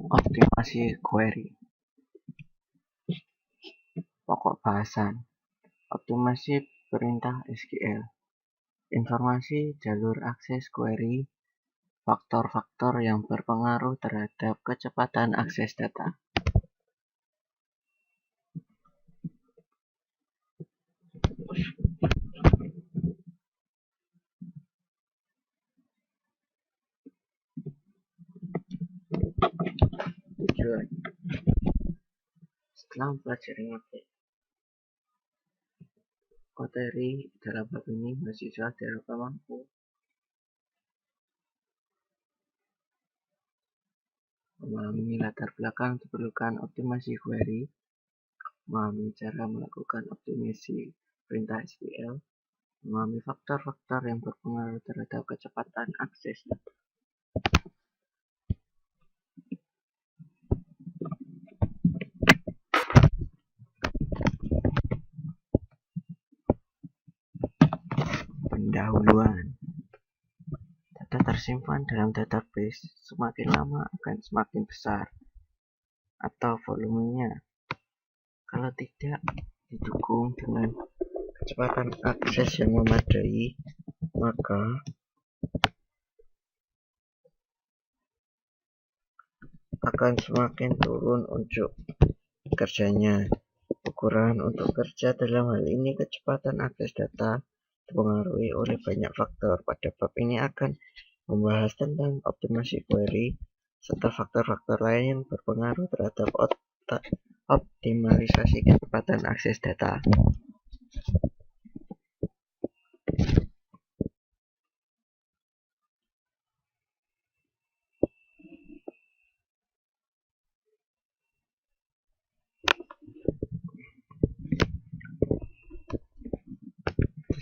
Optimasi query. Pokok bahasan. Optimasi perintah SQL. Informasi jalur akses query, faktor-faktor yang berpengaruh terhadap kecepatan akses data. Tujuan. Setelah mempelajari materi dalam bab ini, mahasiswa diharapkan mampu memahami latar belakang diperlukan optimasi query, memahami cara melakukan optimasi perintah SQL, memahami faktor-faktor yang berpengaruh terhadap kecepatan akses data. Pendahuluan. Data tersimpan dalam database semakin lama akan semakin besar atau volumenya. Kalau tidak didukung dengan kecepatan akses yang memadai, maka akan semakin turun untuk kerjanya. Ukuran untuk kerja dalam hal ini kecepatan akses data dipengaruhi oleh banyak faktor. Pada bab ini akan membahas tentang optimasi query serta faktor-faktor lain yang berpengaruh terhadap optimalisasi kecepatan akses data.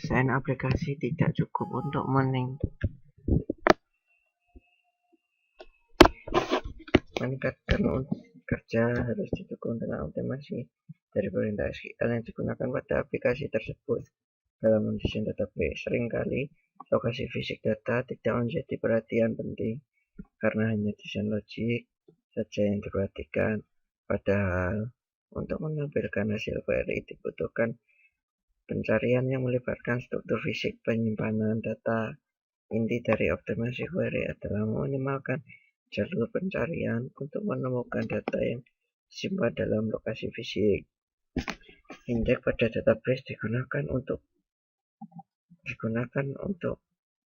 Desain aplikasi tidak cukup untuk meningkatkan kerja, harus didukung dengan optimasi dari perintah SQL yang digunakan pada aplikasi tersebut. Dalam mendesain database, seringkali lokasi fisik data tidak menjadi perhatian penting karena hanya desain logik saja yang diperhatikan. Padahal untuk menampilkan hasil query dibutuhkan pencarian yang melibatkan struktur fisik penyimpanan data. Inti dari optimasi query adalah meminimalkan jalur pencarian untuk menemukan data yang disimpan dalam lokasi fisik. Indeks pada database digunakan untuk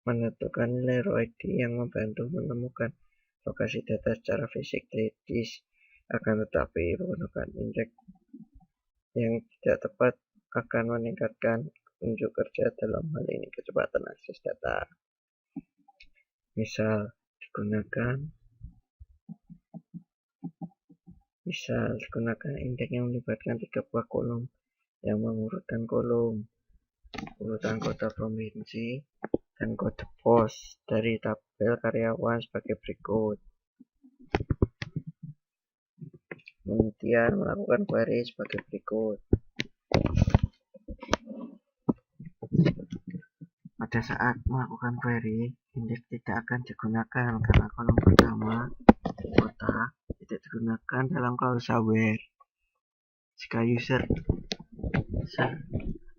menentukan nilai raw ID yang membantu menemukan lokasi data secara fisik di disk. Akan tetapi, penggunaan indeks yang tidak tepat akan meningkatkan unjuk kerja, dalam hal ini kecepatan akses data. Misal digunakan indeks yang melibatkan 3 buah kolom yang mengurutkan kolom, urutan kota provinsi, dan kode pos dari tabel karyawan sebagai berikut. Kemudian melakukan query sebagai berikut. Pada saat melakukan query, indeks tidak akan digunakan karena kolom pertama, kota, tidak digunakan dalam klausa where. Jika user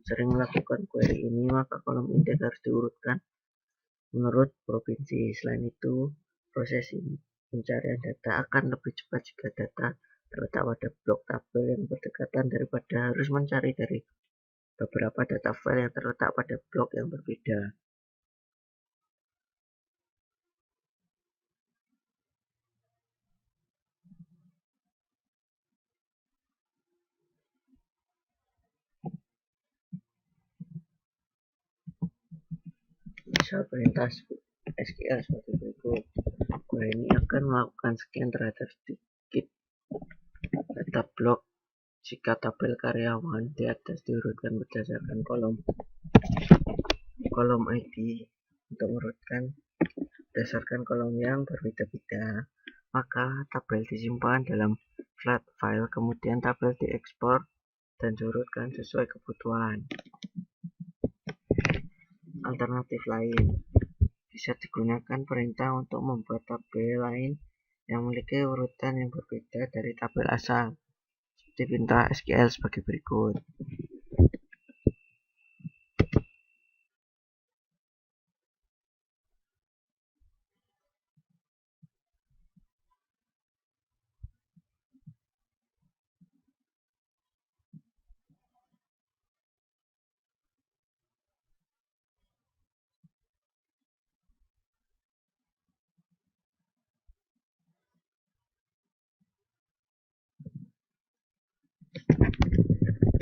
sering melakukan query ini, maka kolom indeks harus diurutkan menurut provinsi. Selain itu, proses pencarian data akan lebih cepat jika data terletak pada blok tabel yang berdekatan daripada harus mencari dari beberapa data file yang terletak pada blok yang berbeda. Misal perintah SQL sebagai berikut. Query ini akan melakukan scan terhadap sedikit data blok jika tabel karyawan di atas diurutkan berdasarkan kolom ID untuk mengurutkan berdasarkan kolom yang berbeda-beda, maka tabel disimpan dalam flat file, kemudian tabel diekspor dan diurutkan sesuai kebutuhan. Alternatif lain bisa digunakan perintah untuk membuat tabel lain yang memiliki urutan yang berbeda dari tabel asal, seperti perintah SQL sebagai berikut.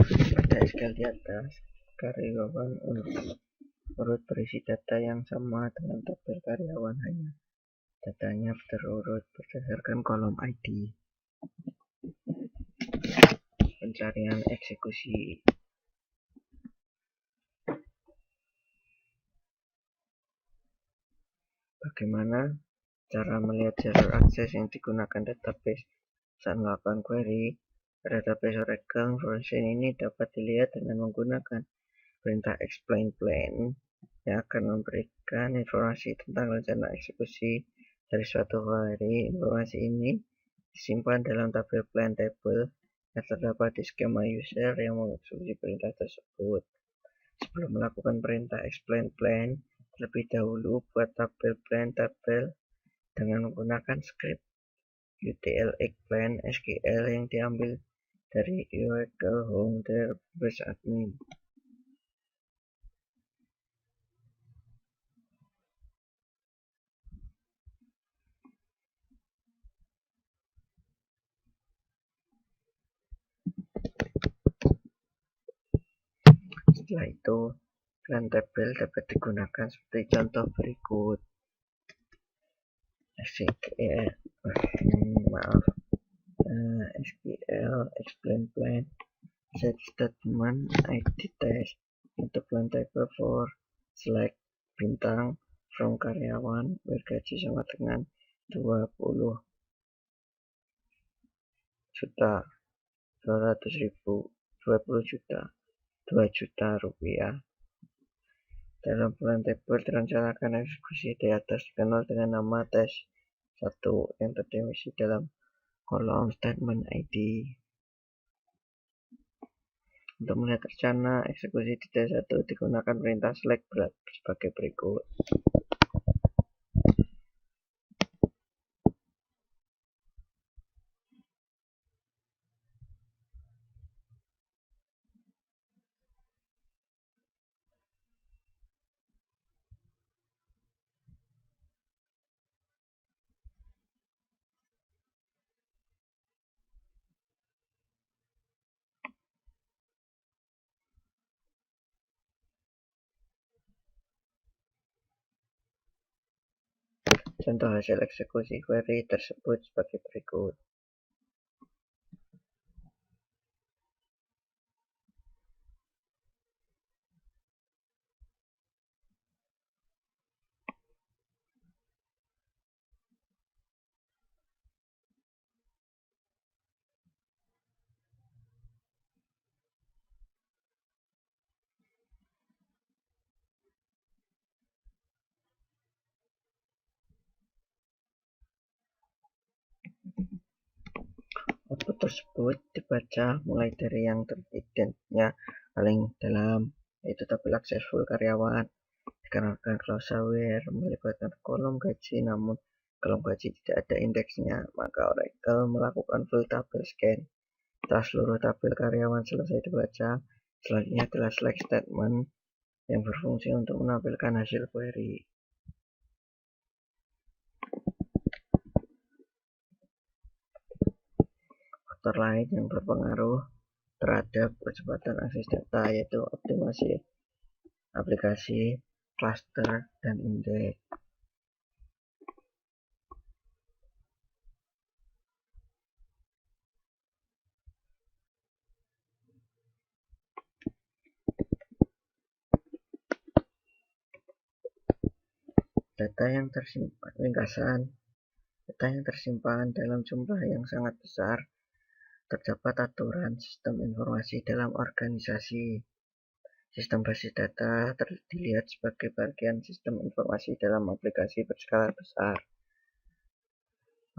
Pada SQL di atas, karyawan urut berisi data yang sama dengan tabel karyawan, hanya datanya terurut berdasarkan kolom ID. Pencarian eksekusi. Bagaimana cara melihat jalur akses yang digunakan database saat melakukan query? Database Oracle versi ini dapat dilihat dengan menggunakan perintah explain plan yang akan memberikan informasi tentang rencana eksekusi dari suatu query. Informasi ini disimpan dalam tabel plan table yang terdapat di skema user yang mengeksekusi perintah tersebut. Sebelum melakukan perintah explain plan, terlebih dahulu buat tabel plan tabel dengan menggunakan script utlx plan SQL yang diambil dari Oracle Home Database Admin. Setelah itu, plan tabel dapat digunakan seperti contoh berikut. SQL explain plan set statement ID test into plan table for select bintang from karyawan bergaji sama dengan 20 juta 200.000 20 juta 2 juta rupiah. Dalam plan table direncanakan eksekusi di atas dikenal dengan nama tes 1 yang terdefinisi dalam kolom statement ID. Untuk melihat rencana eksekusi di tes 1 digunakan perintah select sebagai berikut. Contoh hasil eksekusi query tersebut sebagai berikut. Output tersebut dibaca mulai dari yang teridentnya paling dalam, yaitu tabel akses full karyawan. Dikarenakan closure where melibatkan kolom gaji namun kolom gaji tidak ada indeksnya, maka Oracle melakukan full tabel scan. Setelah seluruh tabel karyawan selesai dibaca, selanjutnya adalah select statement yang berfungsi untuk menampilkan hasil query. Faktor lain yang berpengaruh terhadap kecepatan akses data yaitu optimasi aplikasi, cluster, dan indeks. Data yang tersimpan dalam jumlah yang sangat besar. Terdapat aturan sistem informasi dalam organisasi. Sistem basis data dilihat sebagai bagian sistem informasi dalam aplikasi berskala besar.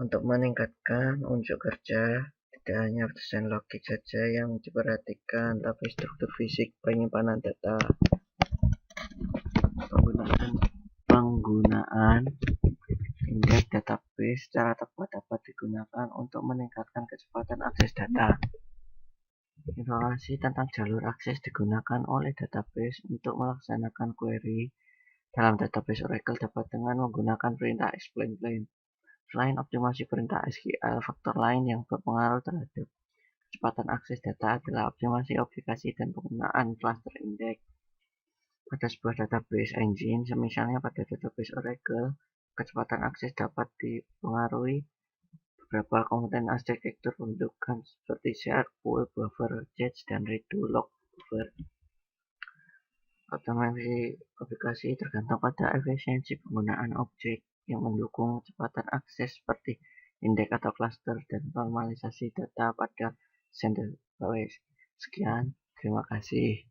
Untuk meningkatkan unjuk kerja, tidak hanya desain logik saja yang diperhatikan, tapi struktur fisik penyimpanan data. Penggunaan indeks database secara tepat dapat digunakan untuk meningkatkan kecepatan akses data. Informasi tentang jalur akses digunakan oleh database untuk melaksanakan query dalam database Oracle dapat dengan menggunakan perintah explain plain. Selain optimasi perintah SQL, faktor lain yang berpengaruh terhadap kecepatan akses data adalah optimasi aplikasi dan penggunaan cluster index. Pada sebuah database engine, misalnya pada database Oracle, kecepatan akses dapat dipengaruhi beberapa komponen arsitektur pembentukan seperti shard, pool, buffer, cache, dan read to log buffer. Otomasi aplikasi tergantung pada efisiensi penggunaan objek yang mendukung kecepatan akses seperti indeks atau cluster dan normalisasi data pada database. Sekian, terima kasih.